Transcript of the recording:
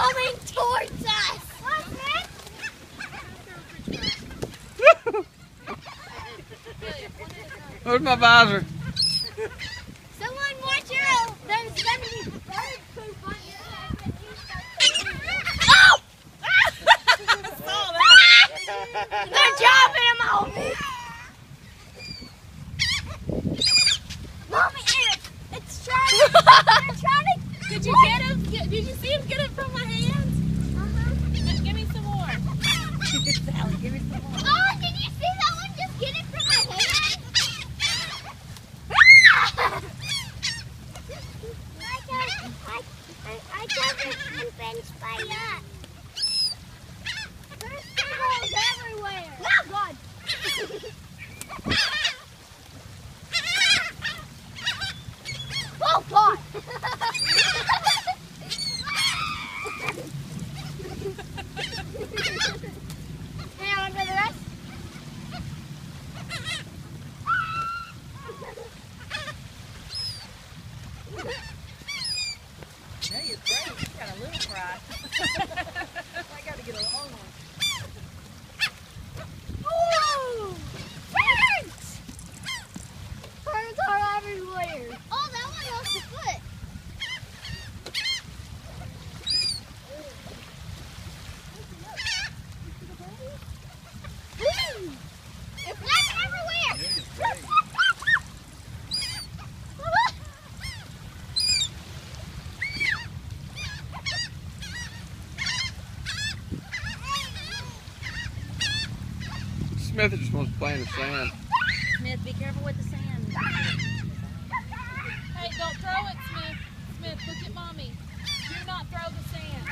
coming towards us. Where's my visor? Someone watch your, there's gonna be bird poop on your head when you start. Oh! I saw that. They're jumping them on me. Mommy, it's trying. They're trying to. Did you get him? Did you see him get it from my hands? Give me some more. Sally, give me some more. Oh, did you see that one just get it from my hand? I got convinced by that. There's seagulls everywhere. Oh, God. Oh, God. Hang on for the rest. Yeah, you're great. You got a little fry. I got to get a long one. Ooh! Birds! Birds are everywhere. Oh, that one lost a foot. Ooh! They're flying everywhere. Smith just wants to play in the sand. Smith, be careful with the sand. Hey, don't throw it, Smith. Smith, look at Mommy. Do not throw the sand.